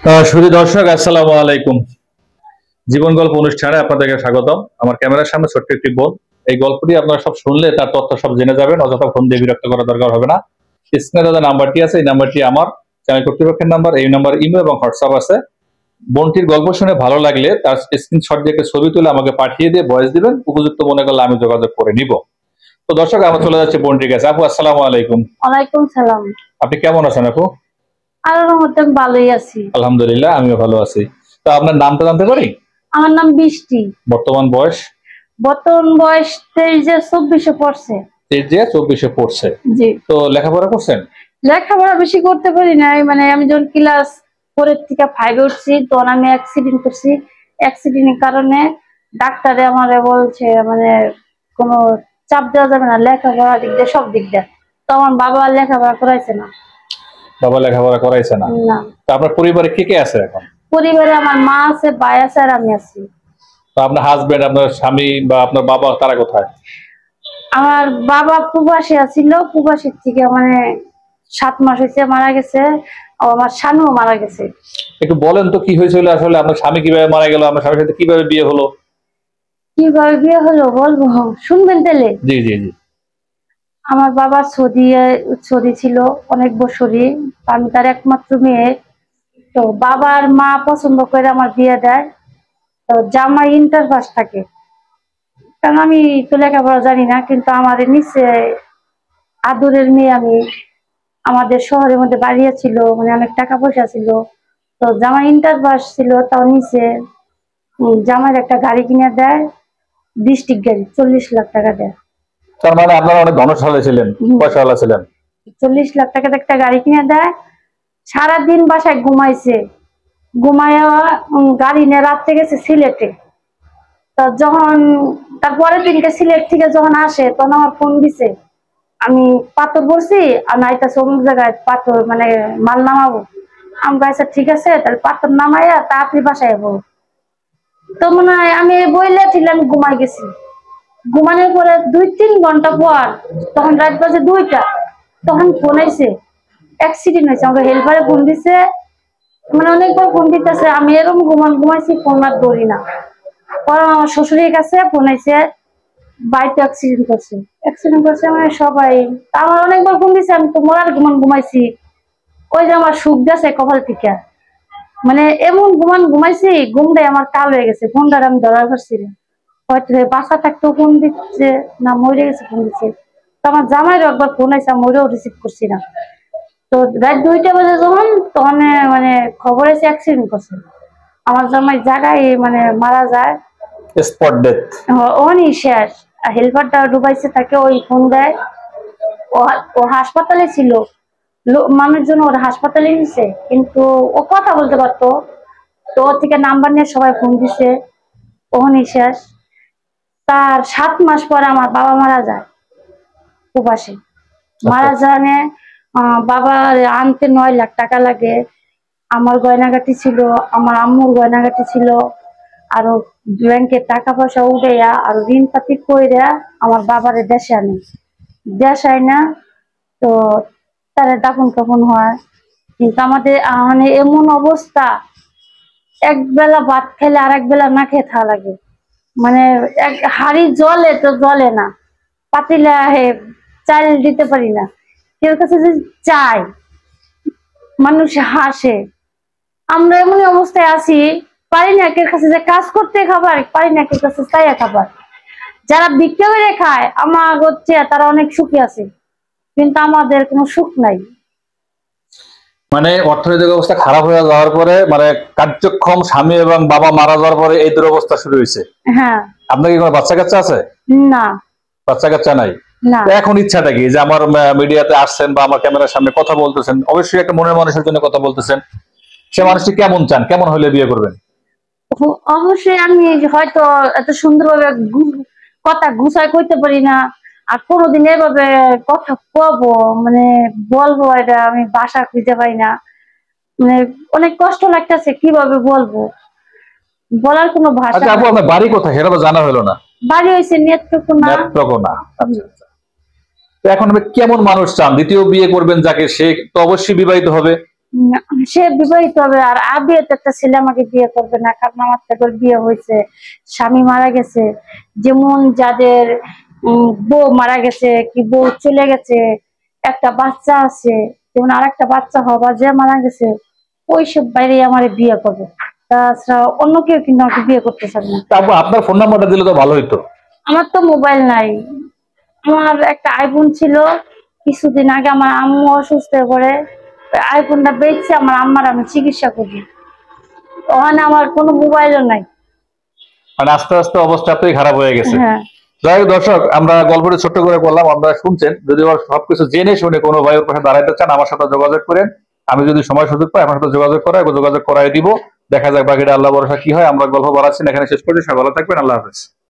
সুধী দর্শক, আসসালামু আলাইকুম। জীবন গল্প অনুষ্ঠানে আপনাদেরকে স্বাগতম। আমার ক্যামেরার সামনে ছোট্ট একটি বোন। এই গল্পটি আপনারা সব শুনলে তার তথ্য সব জেনে যাবেন, অযথা ফোন দিয়ে বিরক্ত করার দরকার হবে না। স্ক্রিনে যে নাম্বারটি আছে, এই নাম্বারটি আমার চ্যানেল কর্তৃপক্ষের নাম্বার। এই নাম্বার ইমেল এবং হোয়াটসঅ্যাপ আছে। বোনটির গল্প শুনে ভালো লাগলে তার স্ক্রিনশট দিয়ে একটা ছবি তুলে আমাকে পাঠিয়ে দিয়ে ভয়েস দিবেন। উপযুক্ত মনে করলে আমি যোগাযোগ করে নিব। তো দর্শক, আমরা চলে যাচ্ছি বোনটির কাছে। আপু, আসসালামু আলাইকুম। ওয়ালাইকুম সালাম। আপনি কেমন আছেন আপু? আল্লাহর রহমতে আমি ভালোই আছি। আলহামদুলিল্লাহ, আমিও ভালো আছি। তো আপনার নামটা জানতে পারি? আমার নাম বৃষ্টি। বর্তমান বয়স? বর্তমান বয়স 23-24 পড়ছে। 23-24 পড়ছে। জি। তো লেখাপড়া করছেন? লেখাপড়া বেশি করতে পারি নাই, মানে আমি যখন ক্লাস 4 থেকে 5 উঠছি তখন আমি অ্যাক্সিডেন্ট করছি। অ্যাক্সিডেন্টের কারণে ডাক্তারে আমারে বলছে মানে কোনো চাপ দেওয়া যাবে না, লেখাপড়া দিক দিয়ে সব দিক দিয়ে। তো আমার বাবা লেখাপড়া করাইছে না। বাবা লেখাপড়া করাইছে না? না। তো আপনার পরিবারে কে কে আছে এখন? পরিবারে আমার মা আছে, ভাই আছে আর আমি আছি। তো আপনার হাজবেন্ড, আপনার স্বামী বা আপনার বাবা তারা কোথায়? আমার বাবা প্রবাসী ছিল, প্রবাসীর থেকে মানে 7 মাস হয়েছে মারা গেছে। আমার স্বামীও মারা গেছে। একটু বলেন তো কি হয়েছিল আসলে, আপনার স্বামী কিভাবে মারা গেল, আপনার স্বামীর সাথে কিভাবে বিয়ে হলো? কিভাবে বিয়ে হলো বলবো, শুনবেন তাহলে? জি জি জি। আমার বাবা সৌদি ছিল অনেক বছরই। আমি তার একমাত্র মেয়ে। তো বাবার মা পছন্দ করে আমার বিয়ে দেয়। তো জামাই ইন্টার পাস থাকে, কারণ আমি তো লেখাপড়া জানি না, কিন্তু আমার নিচে আদরের মেয়ে আমি। আমাদের শহরের মধ্যে বাড়ি ছিল, মানে অনেক টাকা পয়সা ছিল। তো জামাই ইন্টার পাস ছিল, তাও নিচে জামাইয়ের একটা গাড়ি কিনে দেয়, ডিস্ট্রিক্ট গাড়ি, 40 লাখ টাকা দেয়। তার মানে আপনারা অনেক ধনশালী ছিলেন, পয়সাওয়ালা ছিলেন। 40 লাখ টাকাতে একটা গাড়ি কিনে দেয়। সারাদিন বাসায় ঘুমাইছে, ঘুমায় গাড়ি নিয়ে রাত্রে গেছে সিলেটে। তো যখন তারপরের দিনকে সিলেট থেকে যখন আসে তখন আমার ফোন দিছে, আমি পাথর পড়ছি আর নাইতাছে অমুক জায়গায় পাথর মানে মাল নামাবো। আমি আচ্ছা ঠিক আছে, তাহলে পাথর নামাইয়া তাড়াতাড়ি বাসায় যাবো। তো মনে হয় আমি বইলে ঠিক আমি ঘুমাই গেছি। ঘুমানোর পরে 2-3 ঘন্টা পর তখন রাত বাজে 2টা, তখন ফোন আইছে অ্যাক্সিডেন্ট হয়েছে। আমাকে হেল্পারে ফোন দিছে, মানে অনেকবার ফোন দিতেছে। আমি এরকম ঘুমাইছি, ফোন আর ধরি না। পরে আমার শ্বশুরের কাছে ফোন আইছে, বাইকে অ্যাক্সিডেন্ট করছে। অ্যাক্সিডেন্ট করছে মানে সবাই। আমার অনেকবার ফোন দিছে, আমি তো মরার ঘুমাইছি। ওই যে আমার সুখ গেছে কপাল থেকে, মানে এমন ঘুমাইছি, ঘুমটাই আমার কাল হয়ে গেছে। ফোনটা আমি ধরার পারছি না, হয়তো বাসা থাকতেও ফোন দিচ্ছে না, মরে গেছে ফোন দিচ্ছে। তো আমার জামাইরও একবার ফোন আইসা, মরেও রিসিভ করছি না। তো রাত 2টা বাজে যখন, তখন মানে খবর আছে অ্যাক্সিডেন্ট করছে। আমার জামাই জায়গায় মানে মারা যায়, স্পট ডেথ। ওখানেই শেষ। হেল্পারটা ডুবাইছে তাকে, ওই ফোন দেয়। ও হাসপাতালে ছিল, মানুষজন ওর হাসপাতালে নিছে, কিন্তু ও কথা বলতে পারতো। তো ওর থেকে নাম্বার নিয়ে সবাই ফোন দিছে, ওখানেই শেষ। তার 7 মাস পরে আমার বাবা মারা যায় প্রবাসী। মারা জানে বাবা আনতে 9 লাখ টাকা লাগে। আমার গয়নাগাটি ছিল, আমার আম্মুর গয়নাগাটি ছিল, আরো ব্যাংকের টাকা পয়সা উঠাইয়া আর ঋণ পাতি কইরা আমার বাবারে দেশে আনি। দেশ আই না, তো তারা দাফন কাফন হয়। কিন্তু আমাদের মানে এমন অবস্থা, এক বেলা ভাত খেলে আর এক বেলা না খেয়ে থাকা লাগে। মানে এক হাড়ি জলে তো জলে না, পাতিলে চাল দিতে পারি না। কেউ কাছে যে চাই, মানুষ হাসে। আমরা এমনই অবস্থায় আছি, পারি না কেউ কাছে যে কাজ করতে খাবার, পারি না কেউ কাছে চাইয়া খাবার। যারা ভিক্ষা করে খায় আমার হচ্ছে তারা অনেক সুখী আছে, কিন্তু আমাদের কোনো সুখ নাই। মানে অর্থনৈতিক অবস্থা খারাপ হয়ে যাওয়ার পরে, মানে কার্যক্ষম স্বামী এবং বাবা মারা যাওয়ার পরে এই দুরবস্থা শুরু হয়েছে। হ্যাঁ। আপনার কি কোনো বাচ্চা কাচ্চা আছে? না। বাচ্চা কাচ্চা নাই? এখন ইচ্ছাটা কি যে আমার মিডিয়াতে আসছেন বা আমার ক্যামেরার সামনে কথা বলতেছেন, অবশ্যই একটা মনের মানুষের জন্য কথা বলতেছেন। সে মানুষটি কেমন চান, কেমন হলে বিয়ে করবেন? অবশ্যই আমি হয়তো এত সুন্দরভাবে কথা গুছাই কইতে পারি না, আর কোনোদিন এভাবে কথা কবো মানে বলবো, এটা আমি ভাষা খুঁজে পাই না। মানে অনেক কষ্ট লাগতেছে, কিভাবে বলবো, বলার কোনো ভাষা। আচ্ছা আপু, আপনার বাড়ি কোথায় সেটা তো জানা হলো না। বাড়ি হয়েছে নেত্রকোনা। নেত্রকোনা। আচ্ছা আচ্ছা। তো এখন আপনি কেমন মানুষ চান? দ্বিতীয় বিয়ে করবেন যাকে, সে তো অবশ্যই বিবাহিত হবে। সে বিবাহিত হবে, আর আবিও তো একটা ছেলে আমাকে বিয়ে করবে না, কারণ আমার তো একবার বিয়ে হয়েছে, স্বামী মারা গেছে। যেমন যাদের বউ মারা গেছে কি বউ চলে গেছে, একটা বাচ্চা আছে, যেমন আর একটা বাচ্চা হবার যে মারা গেছে, ওইসব বাইরে আমার বিয়ে করবে। তাছাড়া অন্য কেউ কিন্তু আমাকে বিয়ে করতে চাবে না। তারপর আপনার ফোন নাম্বারটা দিলে তো ভালো হইতো। আমার তো মোবাইল নাই। আমার একটা আইফোন ছিল, কিছুদিন আগে আমার আম্মু অসুস্থ হয়ে পড়ে, আইফোনটা বেচছে আমার আম্মার আমি চিকিৎসা করি। ওখানে আমার কোনো মোবাইলও নাই। মানে আস্তে আস্তে অবস্থা আপনারই খারাপ হয়ে গেছে। হ্যাঁ, যাই হোক দর্শক, আমরা গল্পটি ছোট্ট করে করলাম, আপনারা শুনছেন। যদি সবকিছু জেনে শুনে কোনো ভাই ওর পাশে দাঁড়াইতে চান, আমার সাথে যোগাযোগ করেন। আমি যদি সময় সুযোগ পাই আমার সাথে যোগাযোগ করাই দিব। দেখা যাক বাকিটা আল্লাহ ভরসা কি হয়। আমরা গল্প বাড়াচ্ছি না, এখানে শেষ করছি। সবাই ভালো থাকবেন, আল্লাহ হাফেজ।